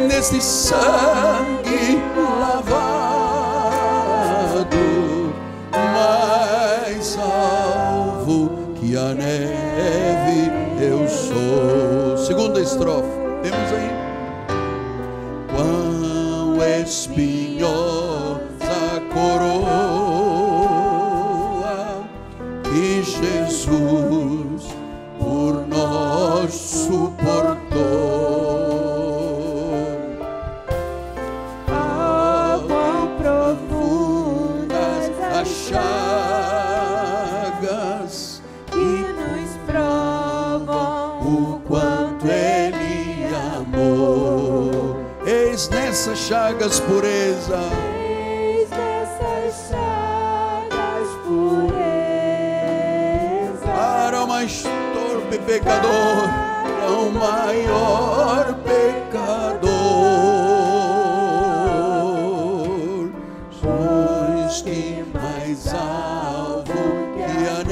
nesse sangue lavado, mais alvo que a neve eu sou. Segunda estrofe, temos aí. Quão espinhosa coroa que Jesus por nós suportou. Quão profundas as Chagas que nos provam o quanto Ele amou. Eis nessas chagas pureza. Eis nessas chagas pureza. Para o mais torpe pecador, é o maior pecador. Pois que mais alvo que a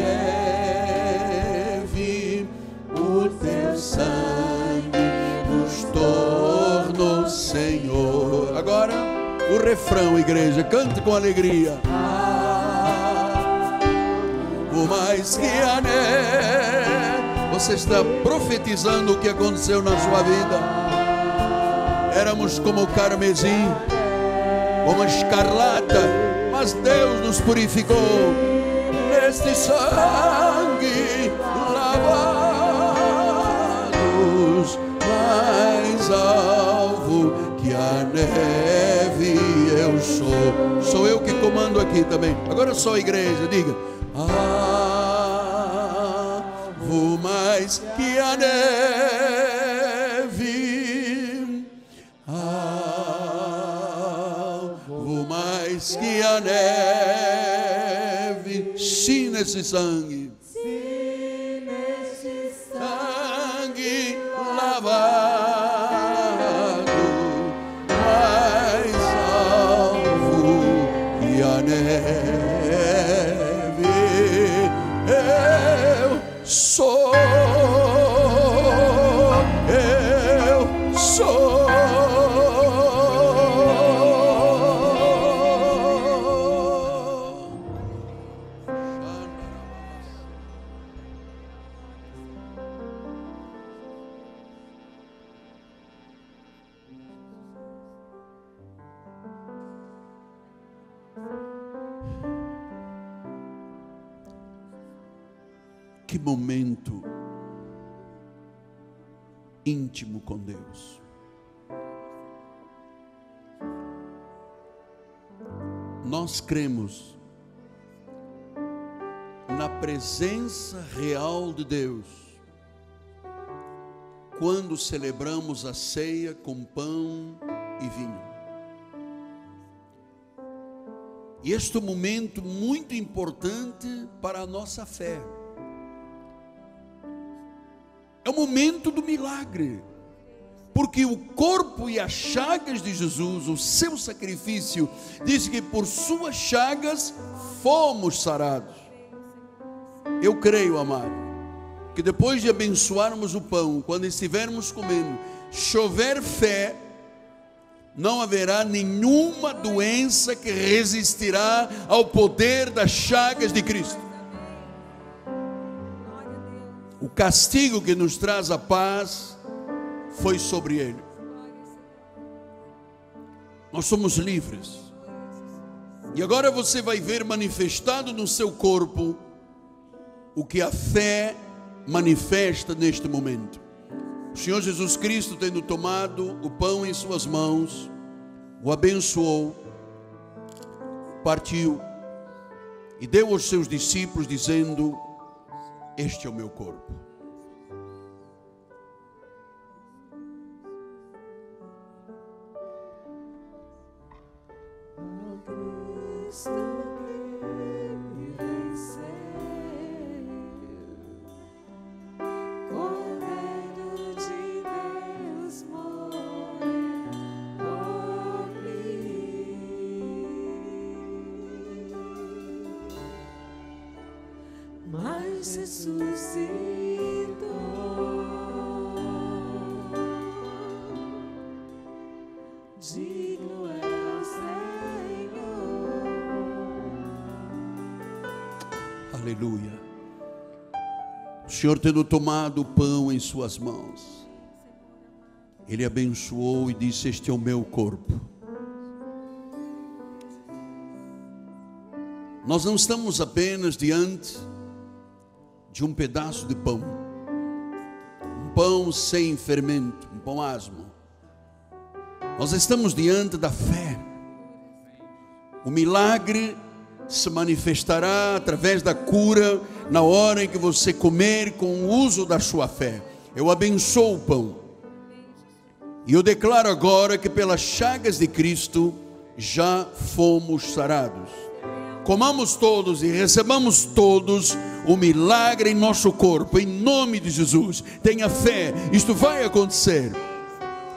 neve, o teu sangue nos tornou Senhor. Agora o refrão, igreja, cante com alegria. O mais que a neve. Você está profetizando o que aconteceu na sua vida. Éramos como carmesim, como escarlata, mas Deus nos purificou neste sangue lavados, mais alvo que a neve eu sou. Sou eu que comando aqui também. Agora só a igreja, diga. Alvo mais que a neve, alvo mais que a neve, sim nesse sangue, Se neste sangue lavado, mais alvo que a neve, eu sou, eu sou. Que momento íntimo com Deus. Nós cremos na presença real de Deus quando celebramos a ceia com pão e vinho. E este é um momento muito importante para a nossa fé. É o momento do milagre, porque o corpo e as chagas de Jesus, o seu sacrifício, diz que por suas chagas fomos sarados. Eu creio, amado, que depois de abençoarmos o pão, quando estivermos comendo, chover fé, não haverá nenhuma doença que resistirá ao poder das chagas de Cristo. O castigo que nos traz a paz foi sobre ele. Nós somos livres. E agora você vai ver manifestado no seu corpo o que a fé manifesta neste momento. O Senhor Jesus Cristo, tendo tomado o pão em suas mãos, o abençoou, partiu e deu aos seus discípulos, dizendo: este é o meu corpo. Cristo que venceu, Cordeiro de Deus morreu por mim. Aleluia. O Senhor, tendo tomado o pão em suas mãos, Ele abençoou e disse: este é o meu corpo. Nós não estamos apenas diante de um pedaço de pão, um pão sem fermento, um pão asmo. Nós estamos diante da fé. O milagre se manifestará através da cura na hora em que você comer com o uso da sua fé. Eu abençoo o pão e eu declaro agora que pelas chagas de Cristo já fomos sarados. Comamos todos e recebamos todos o milagre em nosso corpo, em nome de Jesus. Tenha fé, isto vai acontecer.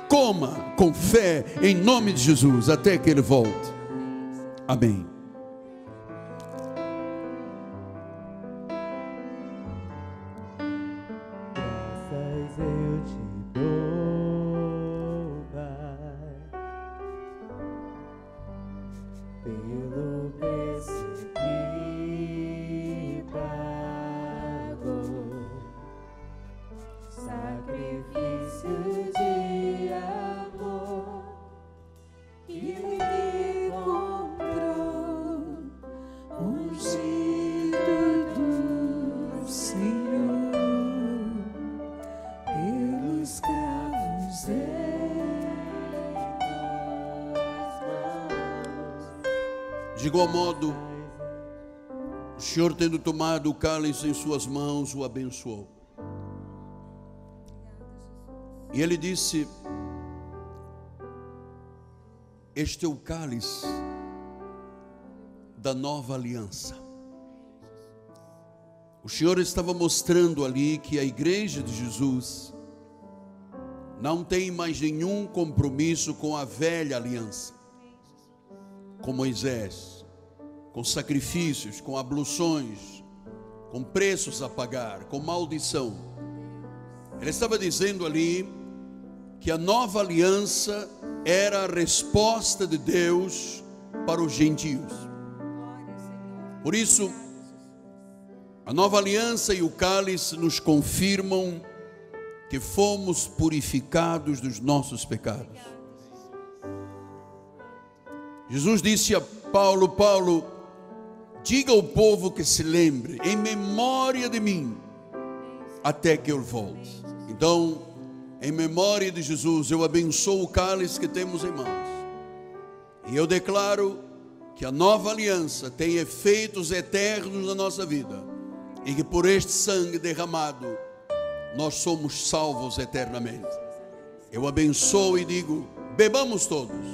Coma com fé em nome de Jesus até que Ele volte. Amém. Graças eu te dou, Pai, pelo preço que pagou, sacrifício de amor que me comprou, ungido do Senhor, pelos cravos em tuas mãos. De igual modo, o Senhor, tendo tomado o cálice em suas mãos, o abençoou. E Ele disse: este é o cálice da nova aliança. O Senhor estava mostrando ali que a igreja de Jesus não tem mais nenhum compromisso com a velha aliança, com Moisés, com sacrifícios, com abluções, com preços a pagar, com maldição. Ele estava dizendo ali que a nova aliança era a resposta de Deus para os gentios. Por isso, a nova aliança e o cálice nos confirmam que fomos purificados dos nossos pecados. Jesus disse a Paulo: Paulo, diga ao povo que se lembre, em memória de mim, até que eu volte. Então, em memória de Jesus, eu abençoo o cálice que temos em mãos. E eu declaro que a nova aliança tem efeitos eternos na nossa vida. E que por este sangue derramado, nós somos salvos eternamente. Eu abençoo e digo: bebamos todos,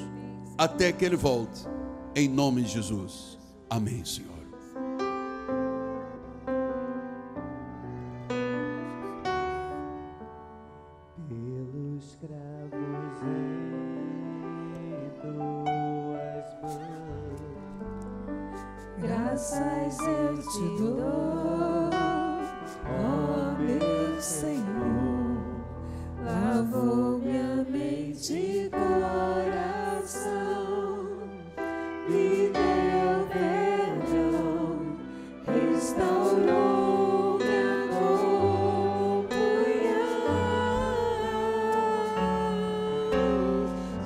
até que Ele volte, em nome de Jesus. Amém, Senhor. Pelos cravos em tuas mãos, graças eu te dou, ó meu Senhor. Lavou minha mente e coração, me deu perdão, restaurou minha comunhão.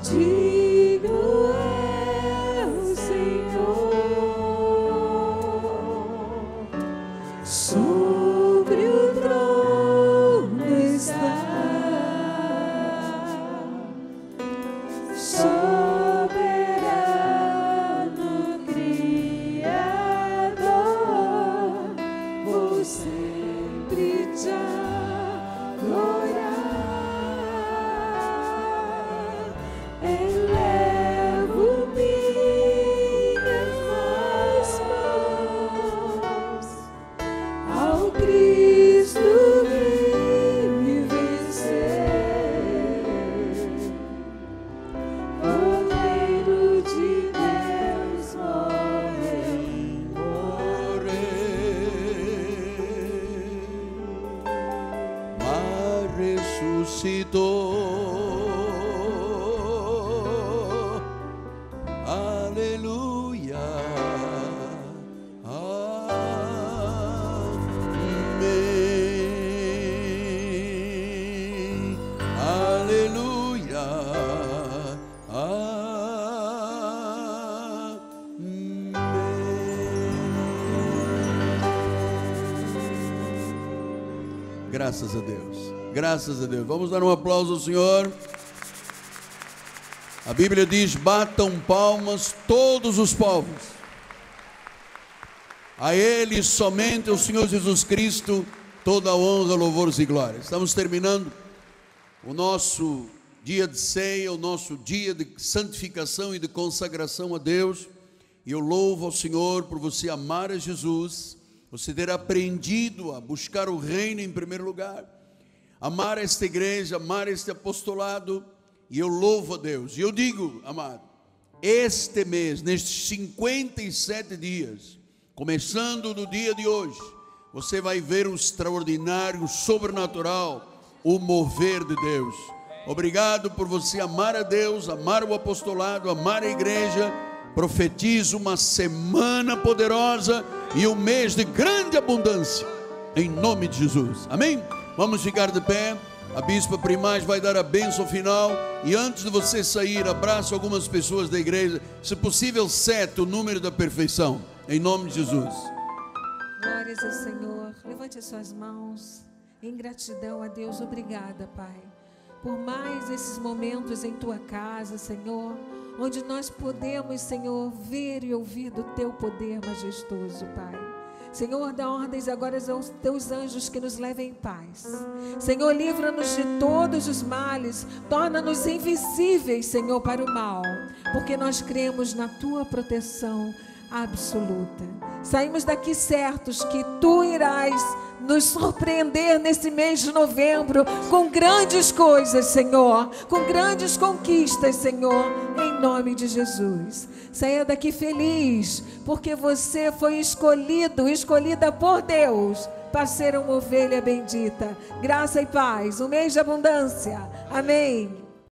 Digno é o Senhor, sobre o trono está, soberano Criador, vou sempre te adorar. Elevo minhas mãos ao Cristo me vencer, Cordeiro de Deus Mas ressuscitou. Aleluia. Graças a Deus. Graças a Deus. Vamos dar um aplauso ao Senhor. A Bíblia diz: batam palmas todos os povos. A Ele, somente o Senhor Jesus Cristo, toda a honra, louvores e glória. Estamos terminando o nosso dia de ceia, o nosso dia de santificação e de consagração a Deus. E eu louvo ao Senhor por você amar a Jesus, você ter aprendido a buscar o reino em primeiro lugar, amar esta igreja, amar este apostolado. E eu louvo a Deus. E eu digo, amado, este mês, nestes 57 dias, começando do dia de hoje, você vai ver o extraordinário, o sobrenatural, o mover de Deus. Obrigado por você amar a Deus, amar o apostolado, amar a igreja. Profetizo uma semana poderosa e um mês de grande abundância, em nome de Jesus. Amém? Vamos ficar de pé. A bispa Primaz vai dar a bênção final. E antes de você sair, abraça algumas pessoas da igreja. Se possível, 7, o número da perfeição, em nome de Jesus. Glórias ao Senhor. Levante as suas mãos em gratidão a Deus. Obrigada, Pai, por mais esses momentos em Tua casa, Senhor, onde nós podemos, Senhor, ver e ouvir do Teu poder majestoso, Pai. Senhor, dá ordens agora aos Teus anjos que nos levem em paz. Senhor, livra-nos de todos os males, torna-nos invisíveis, Senhor, para o mal, porque nós cremos na Tua proteção absoluta. Saímos daqui certos que Tu irás nos surpreender nesse mês de novembro com grandes coisas, Senhor, com grandes conquistas, Senhor, em nome de Jesus. Saia daqui feliz, porque você foi escolhida por Deus para ser uma ovelha bendita. Graça e paz, um mês de abundância. Amém.